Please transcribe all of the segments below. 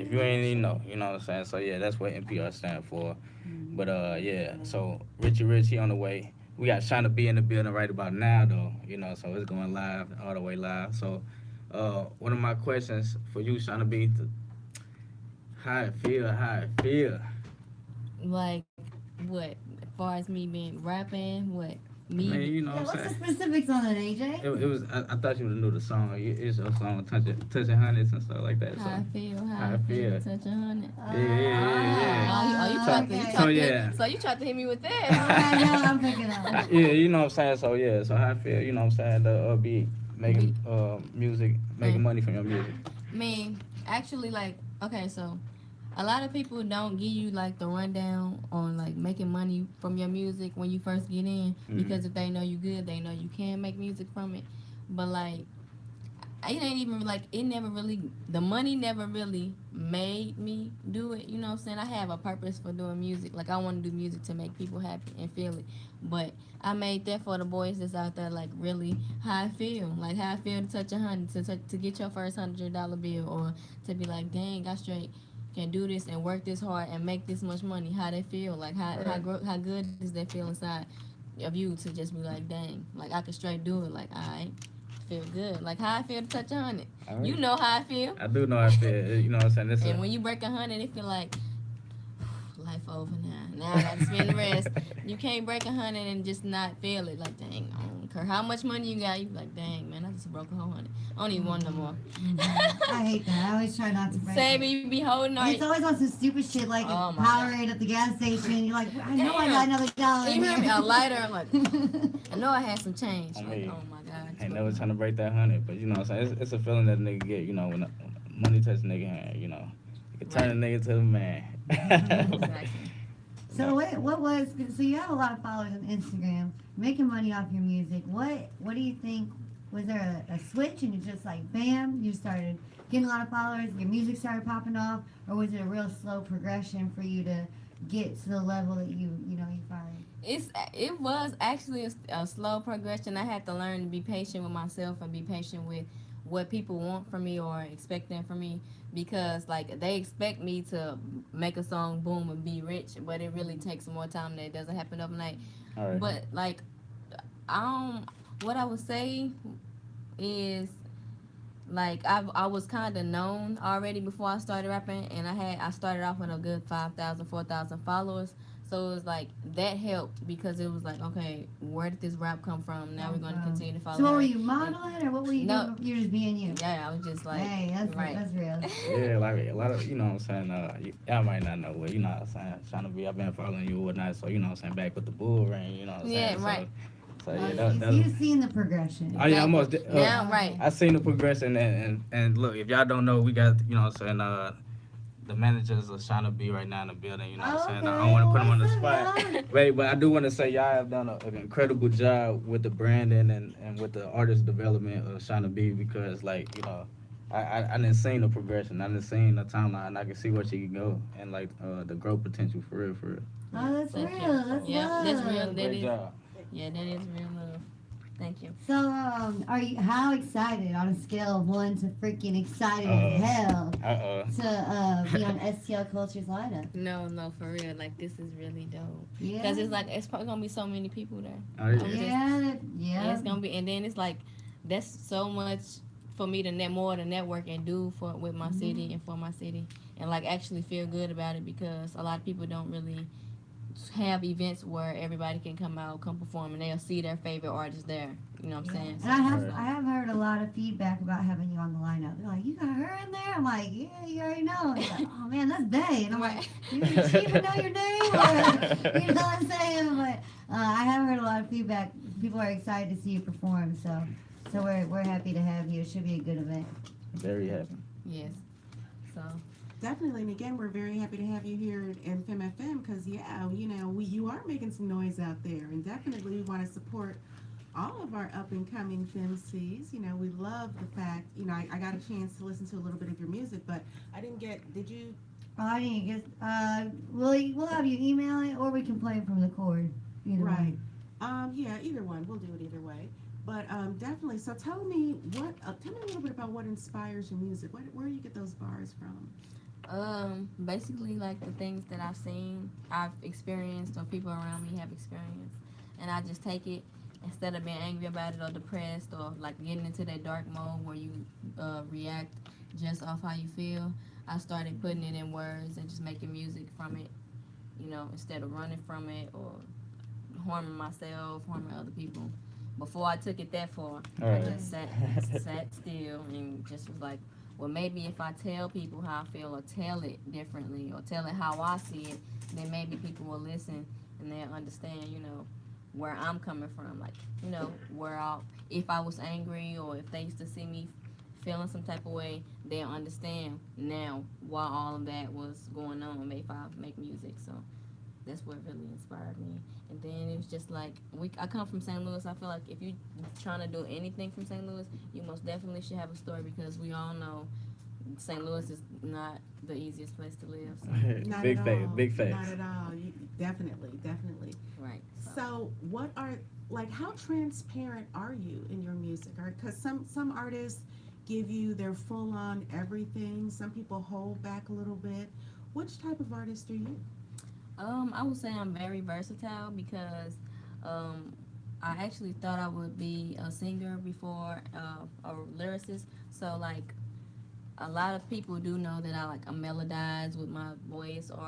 if you ain't even know, you know what I'm saying. So yeah, that's what NPR stand for. But yeah. So Richie Rich, he on the way. We got Shana B in the building right about now though. You know, so it's going live all the way live. So one of my questions for you, Shana B, how it feel. Like what? As far as me being rapping, what I me? mean, you know Yeah, what I'm what's the saying. specifics on it, AJ? It was. I thought you would have knew the song. It's a song, touching hundreds and stuff like that. How So I feel, how how I I feel to feel. touch 100. Yeah, yeah, yeah, You yeah. tried to, Okay. So yeah. you tried to hit me with Okay, that. now I'm picking up. Yeah, you know what I'm saying. So yeah, so how I feel, you know what I'm saying. The be making Be, music, making mm, money from your music. me, actually, like, okay, so a lot of people don't give you like the rundown on like making money from your music when you first get in, Mm-hmm. because if they know you good, they know you can make music from it. But like, it ain't even like, it never really, the money never really made me do it. You know what I'm saying? I have a purpose for doing music. Like, I want to do music to make people happy and feel it. But I made that for the boys that's out there, like, really how I feel. Like, how I feel to touch 100, to get your first $100 bill, or to be like, dang, I straight can do this and work this hard and make this much money. How they feel. Like, Right. how good does that feel inside of you to just be like, dang, like, I could straight do it. Like, I feel good. Like, how I feel to touch 100. All You right. know how I feel. I do know how I feel. You know what I'm saying. It's And a. when you break 100, it feel like life over now. Now I gotta spend the rest. You can't break 100 and just not feel it. Like, dang, I don't care how much money you got. You be like, dang, man, I just broke a whole 100. I don't even want no more. I hate that. I always try not to break Say, it. you be holding And all. it's always on some stupid shit like Oh a my god. Powerade at the gas station. You're like, I know I got Damn. another dollar You in hear me? A here. lighter. I'm like, I know I had some change. I Like, mean, oh my god. I just ain't broke a never trying to 100. break that 100, but you know what I'm saying. It's a feeling that a nigga get. You know when money touch a nigga hand. You know, you can turn a Right. nigga to the man. Exactly. So what was so you have a lot of followers on Instagram, making money off your music. What do you think? Was there a switch and you just like bam, you started getting a lot of followers, your music started popping off, or was it a real slow progression for you to get to the level that you finally? It was actually a slow progression. I had to learn to be patient with myself and be patient with what people want from me or expecting from me, because like they expect me to make a song boom and be rich, but it really takes more time. That it doesn't happen overnight. All right. But like, what I would say is, like, I was kind of known already before I started rapping, and I started off with a good 5,000, 4,000 followers. So it was like that helped, because it was like, okay, where did this rap come from? Now we're going to continue to So follow what were her. you modeling or what were you No, doing? You're just being you. yeah, I was just like, Hey, right. that's real. Yeah, like a lot of, you know what I'm saying, y'all might not know, but you know what I'm saying, trying to be, I've been following you and whatnot, so you know what I'm saying, back with the bull ring, you know what I'm Yeah, saying, right. so Oh, yeah, you've seen the progression. oh yeah, Exactly. Now, Oh, right. okay. I seen the progression, and look, if y'all don't know, we got, you know what I'm saying, the managers of Shana B right now in the building, you know what Oh, I'm saying, I don't okay. want to Well, put them on what's the up, spot, y'all? wait, but I do want to say y'all have done an incredible job with the branding and with the artist development of Shana B, because like, you know, I didn't see the progression. I didn't see the timeline. I can see where she can go and like the growth potential for real, for real. Yeah, Oh, that's thank you. real. That's Yeah, that's real. love. That Great is, job. yeah, that is real love. Thank you. So, are you how excited on a scale of one to freaking excited as Uh hell uh to be on STL Culture's lineup? No, no, for real. Like, this is really dope. Yeah, Cause it's like, it's probably gonna be so many people there. Oh I'm yeah. just, yeah, and yeah. it's gonna be, and then it's like, that's so much for me to net more to network and do for with my Mhm. city and for my city, and like actually feel good about it, because a lot of people don't really have events where everybody can come out, come perform, and they'll see their favorite artist there. You know what I'm Yeah, saying? and So Right. I have heard a lot of feedback about having you on the lineup. They're like, "You got her in there?" I'm like, "Yeah, you already know." He's like, "Oh man, that's Bay," and I'm like, right. "Did she even know your name?" Or, you know what I'm saying? But I have heard a lot of feedback. People are excited to see you perform, so we're happy to have you. It should be a good event. Very happy. Yes. So Definitely, and again, we're very happy to have you here in FEM FM because, yeah, you are making some noise out there, and definitely we want to support all of our up and coming FemCs. We love the fact, I got a chance to listen to a little bit of your music, but I didn't get, did you? Oh, I didn't get. We'll have you email it, or we can play it from the cord. Either Right. one. Yeah, either one. We'll do it either way. But definitely. So tell me a little bit about what inspires your music. Where do you get those bars from? Basically, like the things that I've seen, I've experienced, or people around me have experienced, and I just take it instead of being angry about it or depressed or like getting into that dark mode where you react just off how you feel. I started putting it in words and just making music from it, instead of running from it or harming myself, harming other people. Before I took it that far, All I right. just sat still and just was like, well, maybe if I tell people how I feel or tell it differently or tell it how I see it, then maybe people will listen and they'll understand, where I'm coming from. Like, where if I was angry or if they used to see me feeling some type of way, they'll understand now why all of that was going on if I make music. So that's what really inspired me. And then it was just like I come from St. Louis. I feel like if you trying to do anything from St. Louis, you most definitely should have a story because we all know St. Louis is not the easiest place to live. So. Not at Big facts. all. Big Not facts. at all. You, definitely, definitely. Right. So, what are like? How transparent are you in your music? Because some artists give you their full on everything. Some people hold back a little bit. Which type of artist are you? I would say I'm very versatile because um, I actually thought I would be a singer before a lyricist. So like a lot of people do know that I like melodize with my voice or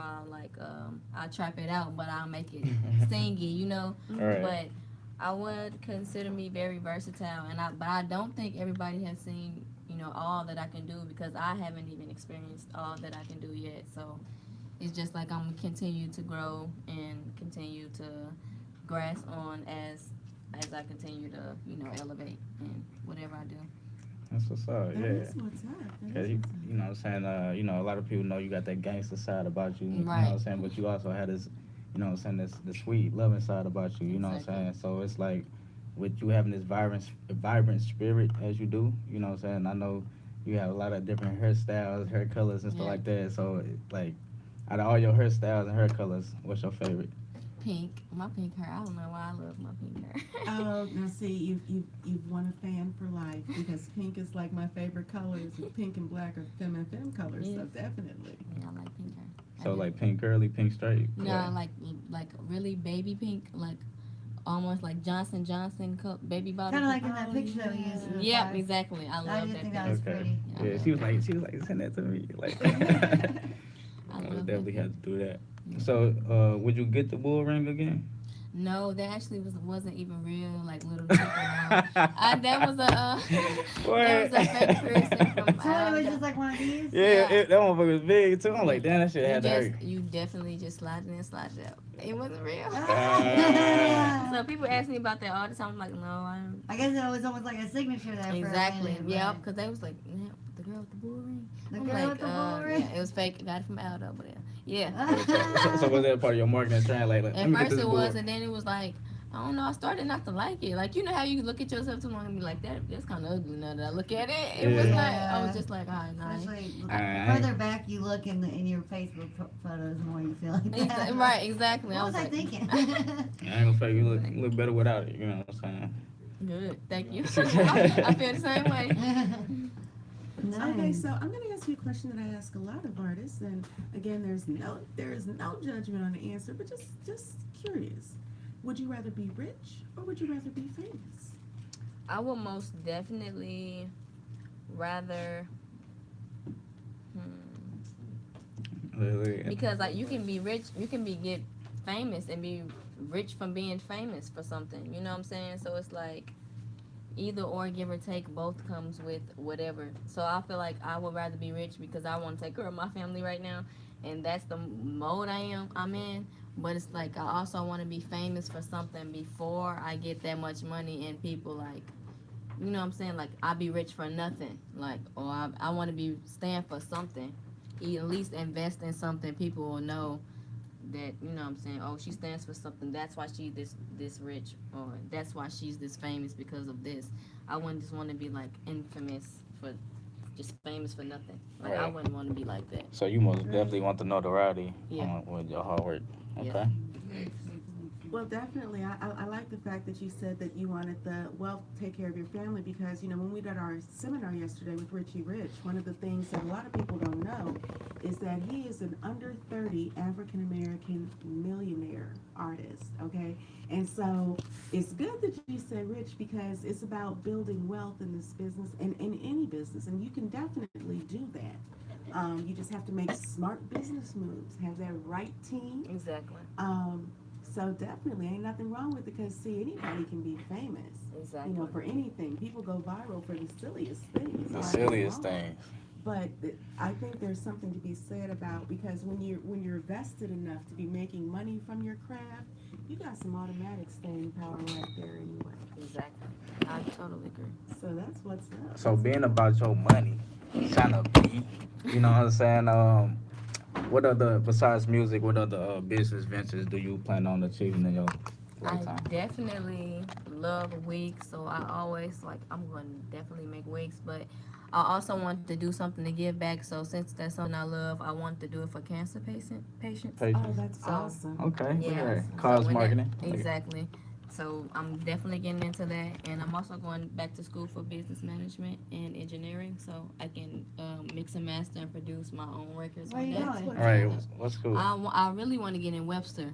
I trap it out, but I'll make it singy. All right. But I would consider me very versatile, but I don't think everybody has seen all that I can do because I haven't even experienced all that I can do yet. So it's just like I'm gonna continue to grow and continue to grasp on as I continue to elevate in whatever I do. That's what's up. That Yeah. is what's up. That Cause is what's up. you know what I'm saying, a lot of people know you got that gangster side about you, you know what Right. I'm saying, but you also had this, what I'm saying, this the sweet, loving side about you, you know what I'm Exactly. saying? So it's like with you having this vibrant spirit as you do, you know what I'm saying? I know you have a lot of different hairstyles, hair colors and stuff Yeah. like that. So like out of all your hairstyles and hair colors, what's your favorite? Pink. My pink hair. I don't know why I love my pink hair. Oh, now see, you've won a fan for life because pink is like my favorite colors. And pink and black are FEM colors, so Yes. definitely. Yeah, I like pink hair. So I do. like pink curly, pink straight. No, like really baby pink, like almost like Johnson cup baby bottle. Kind of like pink. in that Oh, picture that we used in the Yep, class. exactly. I I love did that think that pink. was Okay. pretty. Yeah, I Yeah, love she was like, send that to me. Like I I would love definitely that. have to do that. So, would you get the bull ring again? No, that actually wasn't even real. Like little people know. That was a that was a fake person from So it was Alabama. just like one of these? Yeah, that motherfucker was big too. I'm like, damn, that shit You had to hurt. just you definitely just slide it in, slide it out. It wasn't real. So I people ask me about that all the time. I'm like, no, I guess it was almost like a signature there exactly. for a minute. Yep, but because they was like, yeah, the girl with the bull ring. The I'm girl like, with the bull ring? yeah, it was fake. Got it from Aldo, but yeah. So was that part of your marketing strategy? Like, let At me get first this it bull. was, and then it was like, I don't know. I started not to like it. Like how you look at yourself too long and be like, that's kind of ugly. Now that I look at it, it was Yeah. not. I was just like, all right, nah. Especially the I- further back you look in your Facebook photos, the more you feel like that. Right, exactly. What was I like, thinking? I ain't gonna fake you look better without it. You know what I'm saying? Good, thank you. I feel the same way. Okay, Nice. so I'm going to ask you a question that I ask a lot of artists, and again, there is no judgment on the answer, but just curious. Would you rather be rich or would you rather be famous? I would most definitely rather. Because like you can be rich, you can get famous and be rich from being famous for something. You know what I'm saying? So it's like either or, give or take, both comes with whatever. So I feel like I would rather be rich because I want to take care of my family right now, and that's the mode I'm in. But it's like I also want to be famous for something before I get that much money and people like, you know what I'm saying? Like I be rich for nothing, like or I want to be stand for something. At least invest in something people will know that, you know what I'm saying, oh, she stands for something, that's why she this rich, or that's why she's this famous because of this. I wouldn't just want to be like infamous for just famous for nothing. Like I Right. wouldn't want to be like that. So you most definitely want the notoriety Yeah. with your hard work. Yeah. Okay. Well, definitely. I like the fact that you said that you wanted take care of your family because, when we did our seminar yesterday with Richie Rich, one of the things that a lot of people don't know is that he is an under 30 African American millionaire artist. Okay, and so it's good that you said rich because it's about building wealth in this business and in any business, and you can definitely do that. You just have to make smart business moves, have that right team. Exactly. So definitely ain't nothing wrong with it because see anybody can be famous. Exactly. You know, for anything. People go viral for the silliest things. The Right or silliest wrong. things. But I think there's something to be said about because when you're vested enough to be making money from your craft, you got some automatic staying power right there anyway. Exactly. I totally agree. So that's what's up. So being about your money, trying to be, you know what I'm saying? What other besides music? What other business ventures do you plan on achieving in your I lifetime? definitely love wigs, so I always like I'm going to definitely make wigs, but I also want to do something to give back. So since that's something I love, I want to do it for cancer patients. Oh, Patience. that's So awesome. Okay. That's yeah, Right. awesome. so Cause when that marketing. exactly. So I'm definitely getting into that, and I'm also going back to school for business management and engineering, so I can mix and master and produce my own records Where on you that. That's going? what's All right. up. What's cool? I really want to get in Webster.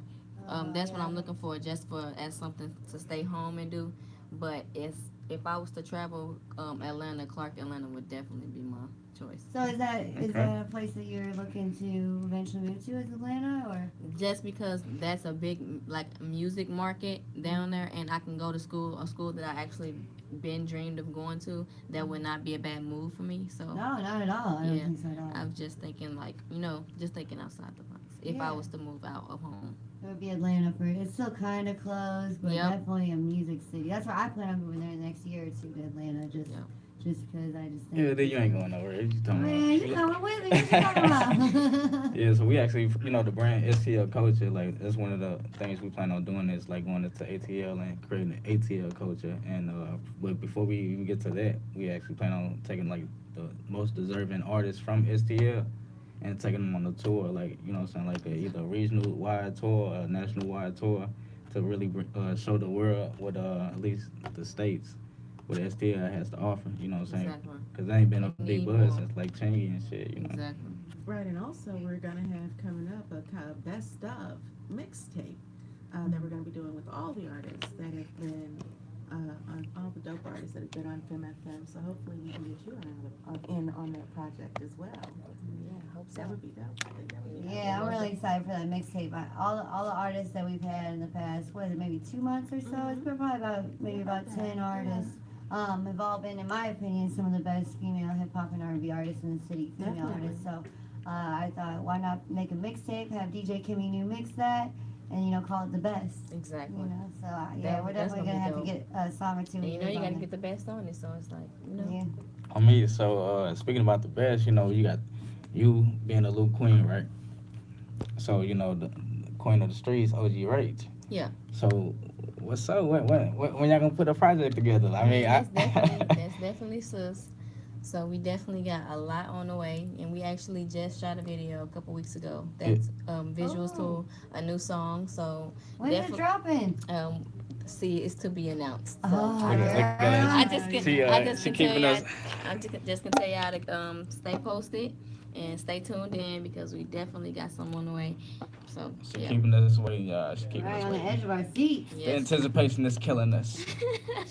That's what Yeah. I'm looking for, just for as something to stay home and do. But it's if I was to travel, Atlanta, Clark, Atlanta would definitely be my choice. So is Okay. that a place that you're looking to eventually move to? Is Atlanta or? Just because that's a big like music market down there, and I can go to school, a school that I actually been dreamed of going to. That would not be a bad move for me. So No, not at all. I don't yeah, think so at all. I'm just thinking like just thinking outside the box. If I Yeah. was to move out of home. It would be Atlanta for it's still kind of close, but Yep. definitely a music city. That's why I plan on moving there the next year or two to Atlanta, Yep. just because I just think. Yeah, then you ain't going nowhere. You talking Man, you about? coming with me? What you talking about? Yeah, so we actually, the brand STL culture, like that's one of the things we plan on doing is like going into ATL and creating an ATL culture. And but before we even get to that, we actually plan on taking like the most deserving artists from STL and taking them on a tour, like what I'm saying, like either a regional wide tour or a national wide tour to really show the world what at least the states what STL has to offer. You know what I'm saying? Exactly. Because there ain't been We a big need buzz more. since like Chingy and shit. Exactly. Right, and also we're gonna have coming up a kind of best of mixtape that we're gonna be doing with all the artists that have been on all the dope artists that have been on FEM FM. So hopefully we can get you in on that project as well. Yeah, hope so. That would be dope. I think that would be Yeah, I'm really excited for that mixtape. All the artists that we've had in the past, what is it, maybe 2 months or so? It's been probably about 10 artists. Have all been, in my opinion, some of the best female hip hop and R&B artists in the city, female Definitely. artists. So I thought, why not make a mixtape, have DJ Kimmy New mix that, and call it the best. Exactly. So That- we're that's definitely gonna gonna be have to get a song or two. And of you yours you on gotta there. get the best on it, so it's like Yeah. On me, so speaking about the best, you got you being a little queen, right? So the queen of the streets, OG Rach. Yeah. So what's up? When y'all gonna put a project together? I mean, That's definitely sus. So we definitely got a lot on the way, and we actually just shot a video a couple weeks ago. That's visuals to a new song. So When's it dropping? see, it's to be announced. So Oh, Look at that. I just can She, I just she can tell keeping y'all us. I'm just gonna tell y'all to stay posted and stay tuned in because we definitely got some on the way. So She yeah. keeping us waiting, y'all. She keeping Right us on the waiting. edge of our seats. The Yes. anticipation is killing us.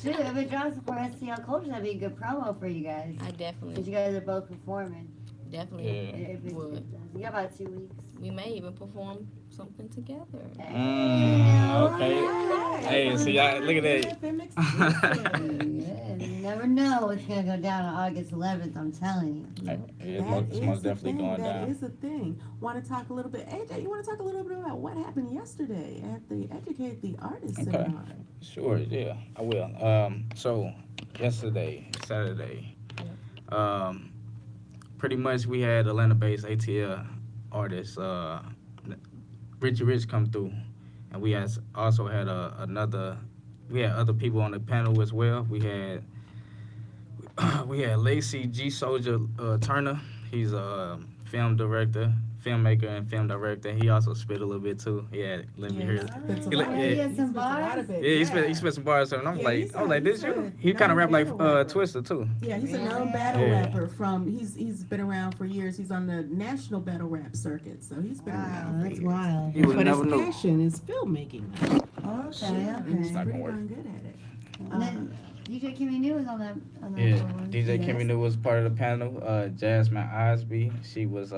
Shoot, if it drops before STL Culture, that'd be a good promo for you guys. I Because definitely you guys are both performing. definitely Yeah. If it would. does. You got about 2 weeks. We may even perform something together. Okay. Hey, so y'all look at that. FM exclusive. Yeah, you never know what's going to go down on August 11th, I'm telling you. Hey, it's That most, it's is most the definitely thing. going That down. is a thing. Want to talk a little bit, AJ? You want to talk a little bit about what happened yesterday at the Educate the Artist Okay. seminar? Sure, yeah, I will. So yesterday, Saturday, pretty much we had Atlanta-based ATL artists, Richie Rich come through, and we also had we had other people on the panel as well. We had we had Lacey G Soldier Turner. He's a film director, filmmaker, and film director. He also spit a little bit too. Yeah, let me Yeah, hear he it. spits a He, lot like, of Yeah, he yeah, it. has He some spits a lot bars. of it. yeah, he Yeah. spit some bars. And I'm Yeah, like, I was like, he's this a you? He kind of known rap like battle rapper. Twister too. Yeah, he's a known Really? battle Yeah. rapper from he's been around for years. He's on the national battle rap circuit, so he's been Wow, around for that's years. wild. You would But his never know. passion is filmmaking. Though. Okay, Yeah, and he's not okay. gonna pretty work. darn good at it. And then DJ Kimmy New was on that Yeah, one. DJ Yes. Kimmy New was part of the panel. Jasmine Osby, she was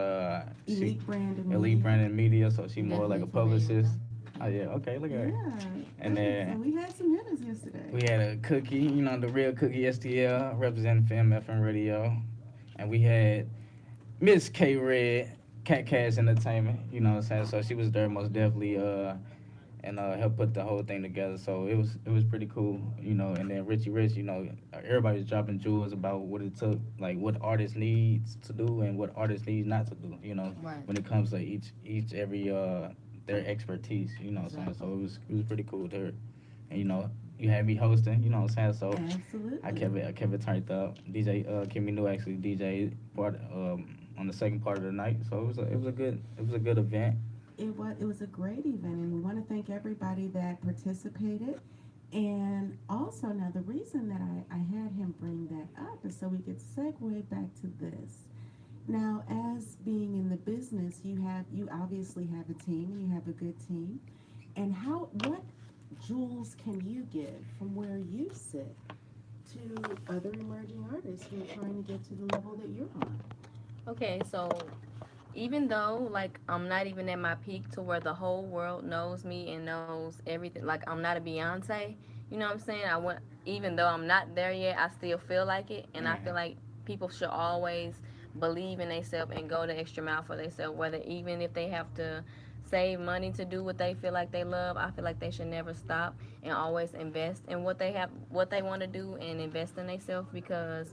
she Elite brand and elite media. brand in media, so she more like a Definitely familiar with publicist. them. Oh yeah, okay, look at her. Yeah, And and then we had some hitters yesterday. we had a Cookie, the real Cookie STL representing FEM FM Radio, and we had Miss K Red, Cat Cash Entertainment. You know what I'm saying? So she was there most definitely. And help put the whole thing together. So it was pretty cool. And then Richie Rich, everybody was dropping jewels about what it took, like what artists needs to do and what artists needs not to do. Right. When it comes to each every their expertise. What I'm saying. So it was pretty cool there. And you had me hosting. You know what I'm saying. So Absolutely. I kept it turned up. DJ Kimmy New actually DJ part on the second part of the night. So it was a good event. It was a great event, and we want to thank everybody that participated. And also, now the reason that I had him bring that up is so we could segue back to this. Now, as being in the business, you obviously have a team, and you have a good team. And what jewels can you give from where you sit to other emerging artists who are trying to get to the level that you're on? Okay, so even though like I'm not even at my peak to where the whole world knows me and knows everything, like I'm not a Beyonce, you know what I'm saying? Even though I'm not there yet, I still feel like it, and I feel like people should always believe in themselves and go the extra mile for themselves, whether even if they have to save money to do what they feel like they love. I feel like they should never stop and always invest in what they want to do, and invest in themselves, because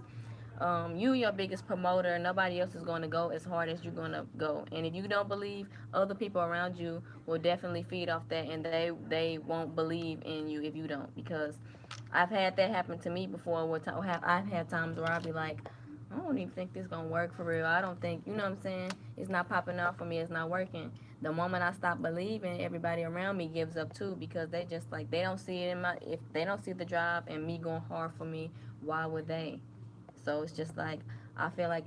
you your biggest promoter. Nobody else is going to go as hard as you're going to go, and if you don't believe, other people around you will definitely feed off that, and they won't believe in you if you don't. Because I've had that happen to me before. I've had times where I'll be like, I don't even think this gonna work for real. I don't think, you know what I'm saying, it's not popping off for me. It's not working. The moment I stop believing, everybody around me gives up too, because they just like, they don't see it in my, if they don't see the drive and me going hard for me, why would they? So it's just like, I feel like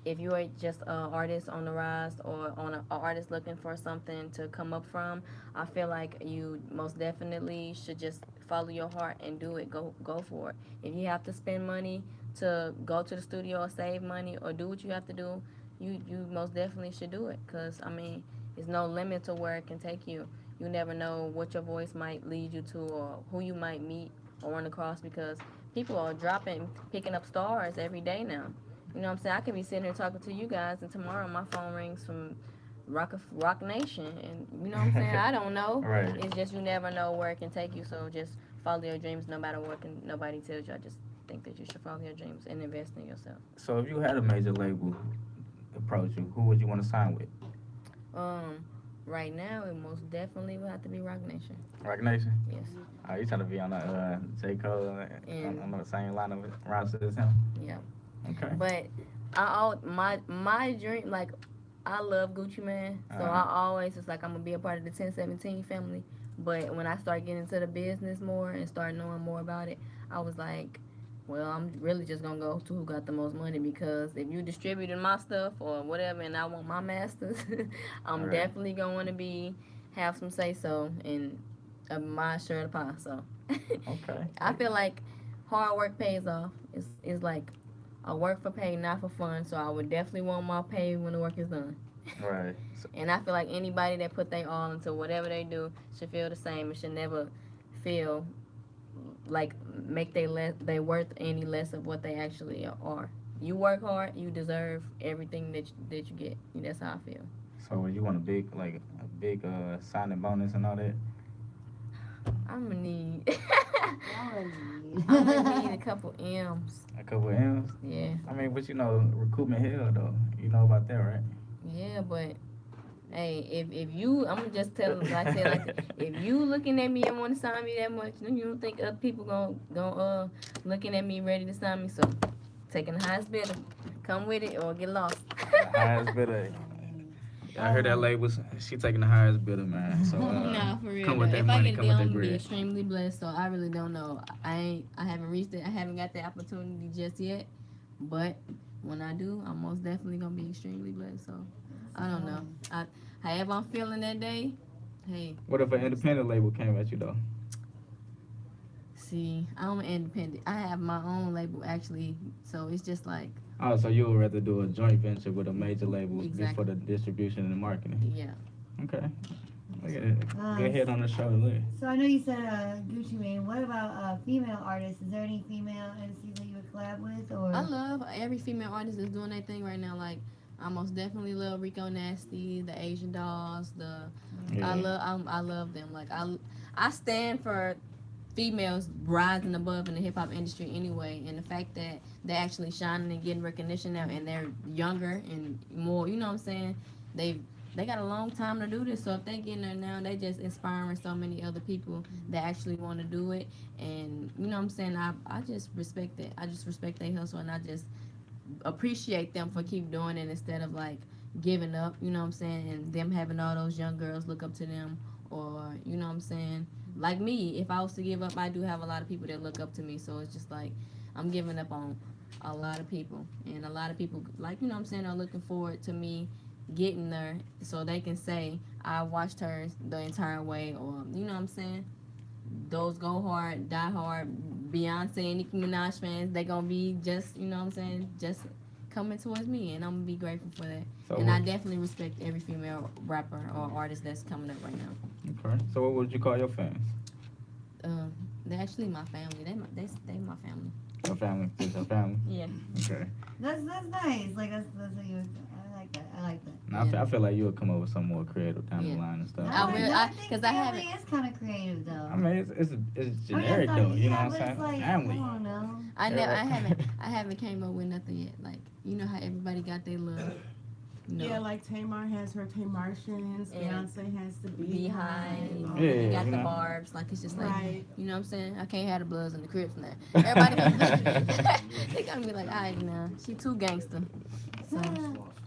if you are just an artist on the rise, or on a artist looking for something to come up from, I feel like you most definitely should just follow your heart and do it. Go for it. If you have to spend money to go to the studio or save money or do what you have to do, you most definitely should do it. Cause I mean, there's no limit to where it can take you. You never know what your voice might lead you to, or who you might meet or run across, because people are picking up stars every day now. You know what I'm saying? I could be sitting here talking to you guys, and tomorrow my phone rings from Rock Nation, and you know what I'm saying? I don't know. Right. It's just, you never know where it can take you. So just follow your dreams, no matter what nobody tells you. I just think that you should follow your dreams and invest in yourself. So if you had a major label approach you, who would you want to sign with? Um, right now it most definitely will have to be Rock Nation. Rock Nation. Yes. You trying to be on the J Cole And- on the same line of roster as him? Yeah. Okay. But my dream, like, I love Gucci Man, so Uh-huh. I always was like, I'm gonna be a part of the 1017 family. But when I started getting into the business more and started knowing more about it, I was like, well, I'm really just gonna go to who got the most money, because if you distributing my stuff or whatever, and I want my masters, I'm Right. definitely going to have some say so and my share of the pie. So Okay. I feel like hard work pays off. It's like, I work for pay, not for fun. So I would definitely want my pay when the work is done. Right. So, And I feel like anybody that put their all into whatever they do should feel the same. It should never feel like make they worth any less of what they actually are. You work hard, you deserve everything that you get. That's how I feel. so would you want a big signing bonus and all that? I'm gonna need Quality. I'm gonna need a couple M's. A couple M's. Yeah. I mean, but recruitment hell though. You know about that, right? Yeah, but hey, if you, I'm gonna just tell, like I said, like, if you looking at me and want to sign me that much, then you don't think other people gonna looking at me ready to sign me. So taking the highest bidder, come with it or get lost. highest bidder. I heard that label. She taking the highest bidder, man. So Nah, for real come though. with that If I money, get a come deal, with I'm that gonna be bread. extremely blessed. So I really don't know. I haven't reached it. I haven't got the opportunity just yet. But when I do, I'm most definitely gonna be extremely blessed. So I don't know. However I'm feeling that day. Hey, What if an independent label came at you though? see, I'm independent. I have my own label actually. So it's just like Oh, so you would rather do a joint venture with a major label just for exactly. the distribution and the marketing? Yeah. Okay. Look at it. Good head on the shoulder. So I know you said Gucci Mane. What about female artists? Is there any female MCs that you would collab with, I or? love every female artist that's doing their thing right now. Like I most definitely love Rico Nasty, the Asian Dolls, the Yeah. I love them. Like I stand for females rising above in the hip hop industry anyway, and the fact that they're actually shining and getting recognition now, and they're younger and more. You know what I'm saying? They they got a long time to do this, so if they get in there now, they just inspiring so many other people that actually want to do it. And you know what I'm saying? I just respect it. I just respect their hustle, and I just appreciate them for keep doing it instead of like giving up, you know what I'm saying, and them having all those young girls look up to them, or you know what I'm saying, like me, if I was to give up, I do have a lot of people that look up to me, so it's just like I'm giving up on a lot of people, and a lot of people, like, you know what I'm saying, are looking forward to me getting there so they can say I watched her the entire way, or you know what I'm saying, those go hard, die hard, Beyonce and Nicki Minaj fans, they gonna be just, you know what I'm saying, just coming towards me, and I'm gonna be grateful for that. So And I definitely respect every female rapper or artist that's coming up right now. okay. So what would you call your fans? They're actually my family. They my family. Your family, just your family. Yeah. Okay. That's nice. Like that's what you. I like that. I like that. Now, Yeah. I feel like you would come up with something more creative down Yeah. the line and stuff. I really- I- think 'cause I family haven't- is kind of creative though. I mean, it's I mean, generic that's though. not- You know yeah, what but I'm it's saying? like, Family. I don't know. I haven't came up with nothing yet. Like, you know how everybody got their little, you know, Yeah, like Tamar has her Tamartians, And Beyonce has the beehive. Beehive. Yeah, You got you the know. barbs. Like, it's just like, Right. you know what I'm saying? I can't have the Bloods and the Crips now. Everybody they gonna be like, all right, now she too gangster. So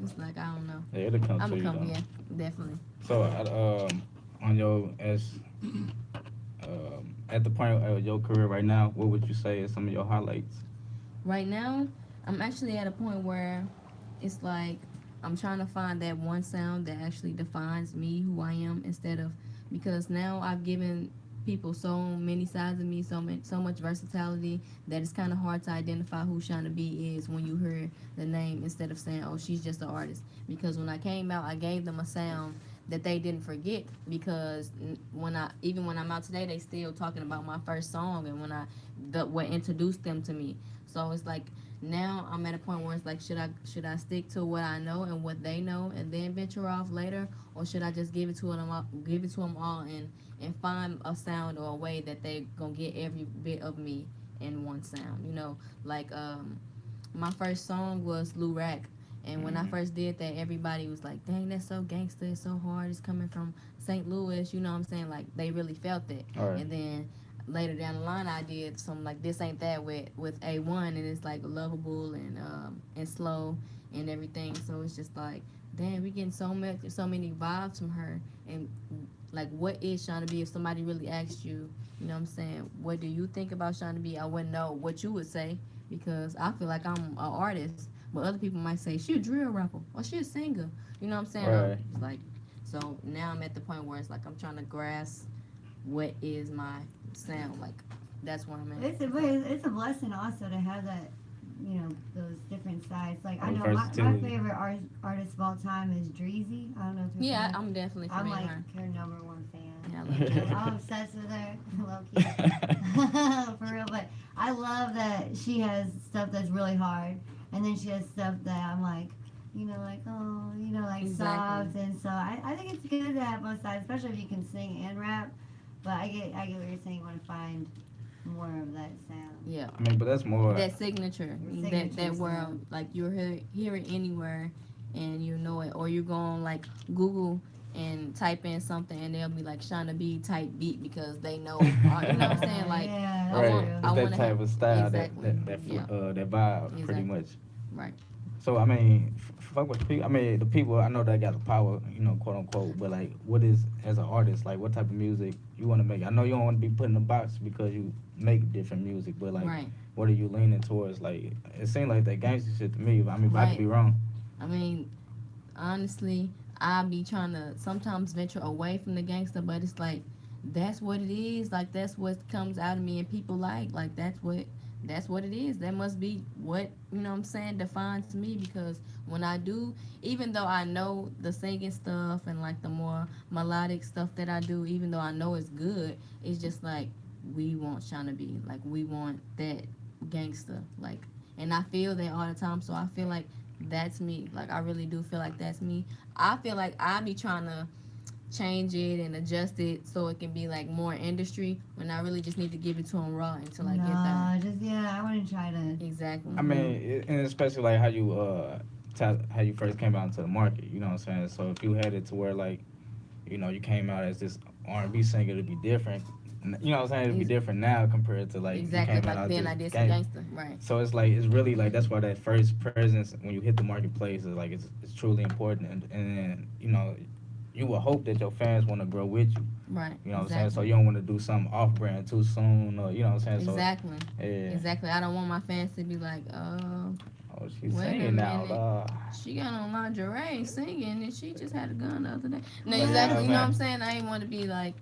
it's like, I don't know. Yeah, it'll come I'm to gonna you come, though. yeah, definitely. So, on your at the point of your career right now, what would you say is some of your highlights? Right now, I'm actually at a point where it's like I'm trying to find that one sound that actually defines me, who I am, instead of, because now I've given people so many sides of me, so much versatility, that it's kind of hard to identify who Shana B is when you hear the name, instead of saying, oh, she's just an artist. Because when I came out, I gave them a sound that they didn't forget, because even when I'm out today, they still talking about my first song, and when what introduced them to me. So it's like now I'm at a point where it's like, should I stick to what I know and what they know, and then venture off later, or should I just give it to them all, and find a sound or a way that they gonna get every bit of me in one sound, you know, like my first song was Lou Rack. And when I first did that, everybody was like, dang, that's so gangster, it's so hard, it's coming from St. Louis, you know what I'm saying? Like, they really felt it. All right. And then later down the line, I did some like This Ain't That with A1, and it's like lovable and slow and everything. So it's just like, damn, we getting so many vibes from her. And like, what is Shana B? If somebody really asked you, you know what I'm saying, what do you think about Shana B? I wouldn't know what you would say, because I feel like I'm an artist. But other people might say, she a drill rapper, or she a singer. You know what I'm saying? Right. It's like, so now I'm at the point where it's like I'm trying to grasp what is my sound. Like, that's where I'm at. It's a blessing also to have that, you know, those different sides. Like, I know my Versatility. favorite artist of all time is Dreezy. I don't know if you're Yeah, familiar. I'm definitely I'm familiar like with her. her number one fan. Yeah, I love her. I'm obsessed with her, low key. For real, but I love that she has stuff that's really hard, and then she has stuff that I'm like, you know, like, oh, you know, like Exactly. soft, and so I think it's good to have both sides, especially if you can sing and rap. But I get what you're saying. You want to find more of that sound. Yeah. I mean, but that's more. That signature, that Signature word, sound. like you'll hear it anywhere, and you know it, or you're going like Google and type in something, and they'll be like Shana B type beat, because they know, you know what I'm saying, like, yeah, I Right, want- it's I that wanna type have- of style, exactly. that Yeah. that vibe, pretty Exactly. much. Right. So I mean, fuck with the people. I mean, the people I know that got the power, quote unquote. But like, what is as an artist, like, what type of music you want to make? I know you don't want to be put in a box because you make different music, but like, Right. what are you leaning towards? Like, it seems like that gangster shit to me. I mean, but I could Right. be wrong. I mean, honestly, I be trying to sometimes venture away from the gangster, but it's like that's what it is. Like that's what comes out of me, and people like that's what it is. That must be what what I'm saying defines me because when I do, even though I know the singing stuff and like the more melodic stuff that I do, even though I know it's good, it's just like we want Shana B. Like we want that gangster. Like and I feel that all the time. So I feel like that's me. Like I really do feel like that's me. I feel like I be trying to change it and adjust it so it can be like more industry when I really just need to give it to them raw until I get there. No, just yeah, I want to try to. Exactly. I mean, and especially like how you how you first came out into the market. You know what I'm saying? So if you had it to where like you came out as this R&B singer to be different. You know what I'm saying? It'd be different now compared to like you Exactly. came out Like as then just I did some gang. gangster. Right. So it's really like that's why that first presence when you hit the marketplace is like it's truly important and then you will hope that your fans want to grow with you. Right. You know what I'm saying? So Exactly. you don't want to do something off brand too soon or you know what I'm saying? So Exactly. yeah. Exactly. I don't want my fans to be like, Oh, she's wait a singing now. minute. She got on lingerie singing and she just had a gun the other day. No, exactly. Man, You know what I'm man. saying? I didn't want to be like,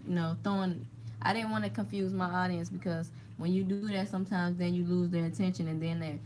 throwing. I didn't want to confuse my audience because when you do that, sometimes then you lose their attention and then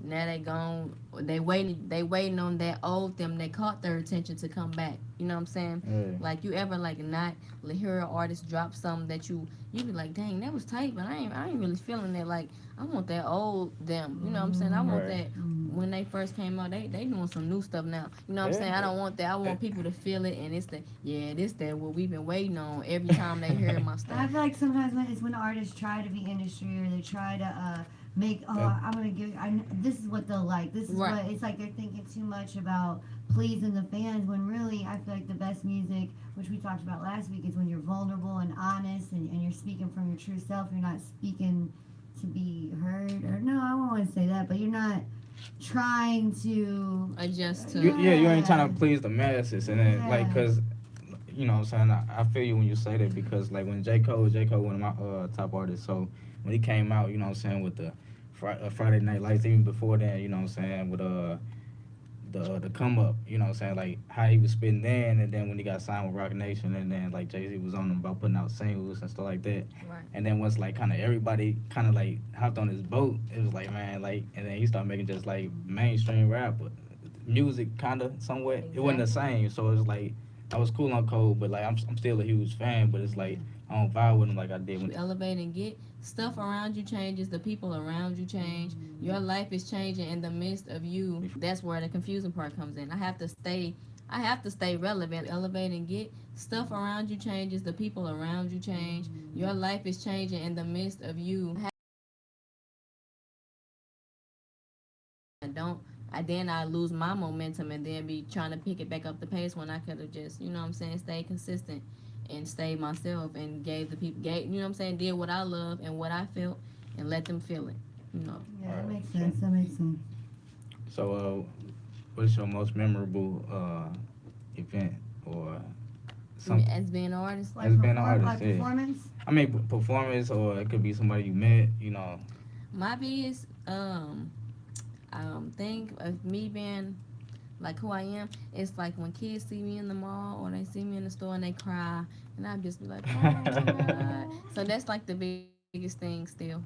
now they gone. They waiting on that old them. They caught their attention to come back. You know what I'm saying? Yeah. Like you ever like not hear an artist drop something that you be like, dang, that was tight, but I ain't really feeling that. Like I want that old them. You know what I'm saying? I want Right. that when they first came out. They doing some new stuff now. You know what I'm Yeah. saying? I don't want that. I want people to feel it, and it's the this that what we've been waiting on every time they hear my I stuff. feel like sometimes when it's when artists try to be industry or they try to make I'm gonna give this is what they'll like, this is Right. what it's like they're thinking too much about pleasing the fans when really I feel like the best music, which we talked about last week, is when you're vulnerable and honest and you're speaking from your true self. You're not speaking to be heard or no, I won't want to say that, but you're not trying to Adjust to. You ain't trying yeah to please the masses and then like yeah. cause you know what I'm saying I feel you when you say that because like when J Cole one of my top artists so when he came out you know what I'm saying with the Friday Night Lights even before that you know what I'm saying with the come up you know what I'm saying like how he was spitting then and then when he got signed with Rock Nation and then like Jay-Z was on him about putting out singles and stuff like that Right. and then once like kind of everybody kind of like hopped on his boat it was like man like and then he started making just like mainstream rap but music kind of somewhat it wasn't the Exactly. same so it was like I was cool on Cole but like I'm still a huge fan but it's like I don't vibe with him like I did You when elevate and get stuff around you changes. The people around you change. Your life is changing in the midst of you. That's where the confusing part comes in. I have to stay. I have to stay relevant. Elevate and get stuff around you changes. The people around you change. Your life is changing in the midst of you. I don't. I lose my momentum and then be trying to pick it back up the pace when I could have just what I'm saying stayed consistent and stayed myself and gave the people what I'm saying did what I love and what I felt and let them feel it. You know. Yeah, all that right makes so sense. That makes sense. what's your most memorable event or some As being an artist, Like as being an perform, artist like yeah performance. I mean performance or it could be somebody you met you know my biggest thing of me being like who I am, it's like when kids see me in the mall or they see me in the store and they cry, and I just be like, oh my god. So that's like the biggest thing still.